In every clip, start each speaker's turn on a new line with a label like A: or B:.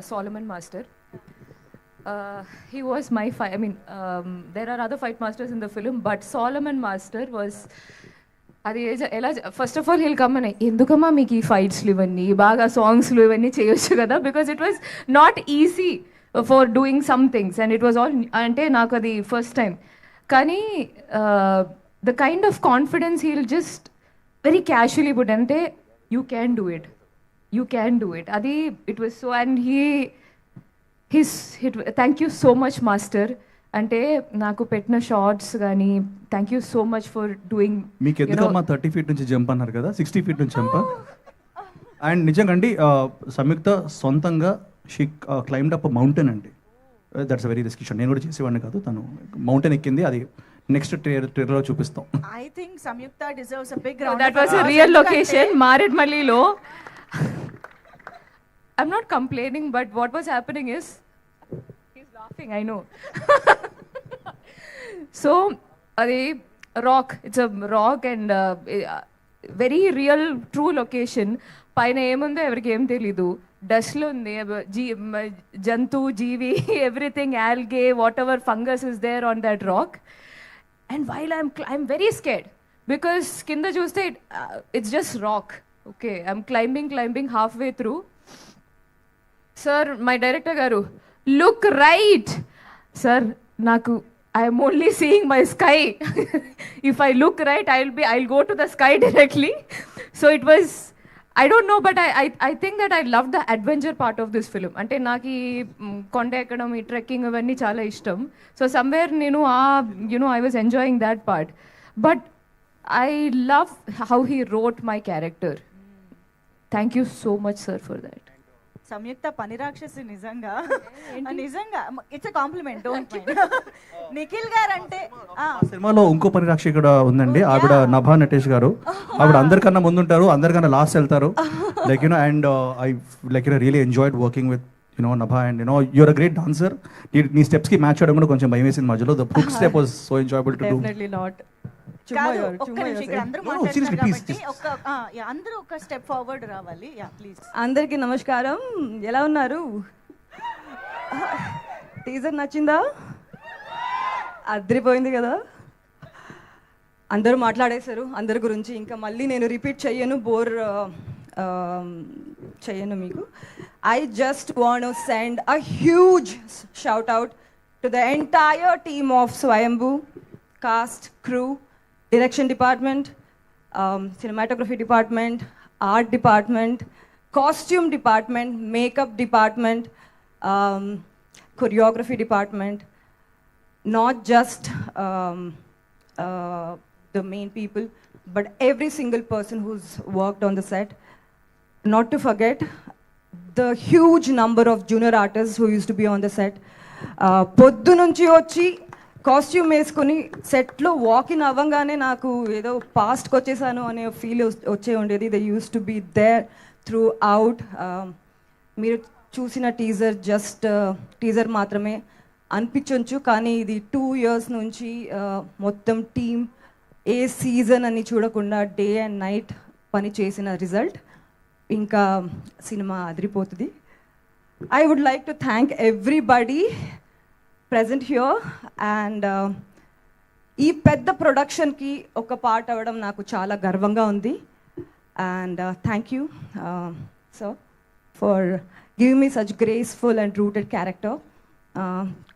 A: Solomon Master. He was my fight. I mean, there are other fight masters in the film, but Solomon Master was. అది ఎలా first of all he'll come అని ఎందుకమ్మా మీకు ఈ ఫైట్స్లు ఇవన్నీ బాగా సాంగ్స్లు ఇవన్నీ చేయొచ్చు కదా because it was not easy for doing some things and it was all అంటే నాకు అది ఫస్ట్ టైం కానీ the kind of confidence he'll just very casually put అంటే you can do it you can do it అది it was so and thank you so much master అంటే నాకు పెట్టిన shorts కానీ thank you so much for doing.
B: మీకు ఎందుకమ్మా 30 feet నుంచి jump అన్నారు కదా, 60 feet నుంచి జంప్. అండ్ నిజంగా అండి సంయుక్త సొంతంగా షీ క్లైమ్డ్ అప్ మౌంటైన్ అండి. That's very risky shot. నేను కూడా చేసేవాడిని కాదు, తను మౌంటైన్ ఎక్కింది. అది నెక్స్ట్ ట్రైలర్లో చూపిస్తాం.
C: I think Samyukta deserves a big
A: round.
C: round.
A: That was a real location, Maredmalli-lo. I'm not complaining, but what was happening is he's laughing, I know. So అది rock, it's a rock and very real true location. పైన ఏముందో ఎవరికి ఏం తెలీదు, డస్ట్లో ఉంది, జంతు జీవి everything, algae whatever fungus is there on that rock. And while I'm very scared because కింద చూస్తే it's just rock. Okay, I'm climbing halfway through. Sir my director గారు, లుక్ రైట్. సార్ నాకు I'm only seeing my sky. If I look right, I'll go to the sky directly. So it was, I don't know, but I think that I loved the adventure part of this film. Ante naki konda ekkadam, trekking avanni chaala ishtam. So somewhere I was enjoying that part. But I love how he wrote my character. Thank you so much, sir, for that.
C: సంయుక్త పని రాక్షసి నిజంగా it's a compliment, don't mind. Nikhil గారు అంటే
B: సినిమాలో ఇంకో పని రాక్షసి కూడా ఉందండి, ఆవిడ నభా నటేష్ గారు. ఆవిడ అందరికన్నా ముందుంటారు, అందరికన్నా లాస్ట్ వెళ్తారు. Like and I really enjoyed working with Nabha. And you're a great dancer. నీ స్టెప్స్ కి మ్యాచ్ చేయడం కూడా కొంచెం భయం వేసింది మధ్యలో. The hook step was so enjoyable to do.
A: Definitely not.
C: అందరూ ఒక స్టెప్ ఫార్వర్డ్ రావాలి. ప్లీజ్.
D: అందరికి నమస్కారం, ఎలా ఉన్నారు? టీజర్ నచ్చిందా? అదిరిపోయింది కదా, అందరూ మాట్లాడేశారు అందరి గురించి. ఇంకా మళ్ళీ నేను రిపీట్ చెయ్యను, బోర్ చెయ్యను మీకు. I just want to send a huge shout out to the entire team of Swayambhu, cast, crew, direction department, cinematography department, art department, costume department, makeup department, choreography department, not just the main people, but every single person who's worked on the set. Not to forget the huge number of junior artists who used to be on the set. పొద్దు నుంచి వచ్చి costume వేసుకొని సెట్లో walk-in అవ్వగానే నాకు ఏదో పాస్ట్కి వచ్చేసాను అనే ఫీల్ వచ్చే ఉండేది. They use to be there throughout. మీరు చూసిన టీజర్ జస్ట్ టీజర్ మాత్రమే అనిపించవచ్చు, కానీ ఇది 2 years నుంచి మొత్తం టీమ్ ఏ సీజన్ అని చూడకుండా డే అండ్ నైట్ పని చేసిన రిజల్ట్. ఇంకా సినిమా అదిరిపోతుంది. I would like to thank everybody present here and ఈ పెద్ద ప్రొడక్షన్కి ఒక పార్ట్ అవ్వడం నాకు చాలా గర్వంగా ఉంది. And thank you sir for giving me such graceful and rooted character.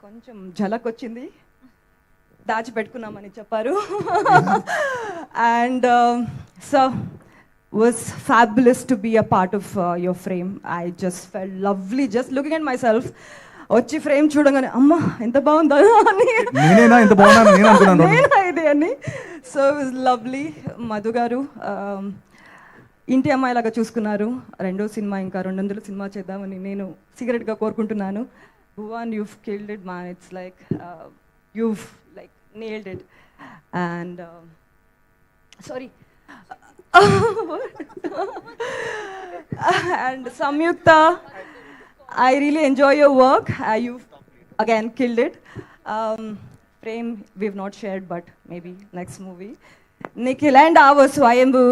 D: కొంచెం ఝలక్ వచ్చింది, దాచిపెట్టుకున్నామని చెప్పారు. And sir was fabulous to be a part of your frame. I just felt lovely just looking at myself. వచ్చి frame చూడగానే అమ్మా ఎంత బాగుందా అని, ఇది అని. So is lovely. మధు గారు ఇంటి అమ్మాయిలాగా చూసుకున్నారు. 2వ సినిమా ఇంకా 200 సినిమా చేద్దామని నేను సీక్రెట్గా కోరుకుంటున్నాను. Bhuvan, you've killed it man. It's like you've like nailed it. And sorry. And Samyukta, I really enjoy your work. You've again killed it. Prem, we've not shared, but maybe next movie. Nikhil and our Swayambhu.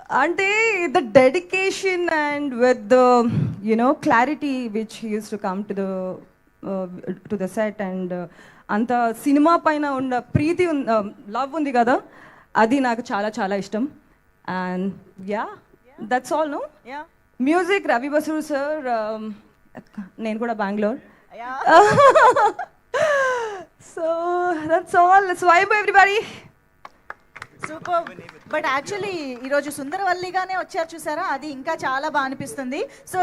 D: Ante the dedication and with the clarity which he used to come to the set and anta cinema paina unda preeti love undi kada adi naaku chaala chaala ishtam and yeah that's all no
C: Yeah.
D: music Ravi Basu sir nenu kuda Bangalore
C: Yeah.
D: so that's all let's vibe everybody.
C: Super. But actually ఈరోజు సుందరవల్లిగానే వచ్చారు చూసారా, అది ఇంకా చాలా బాగా అనిపిస్తుంది. So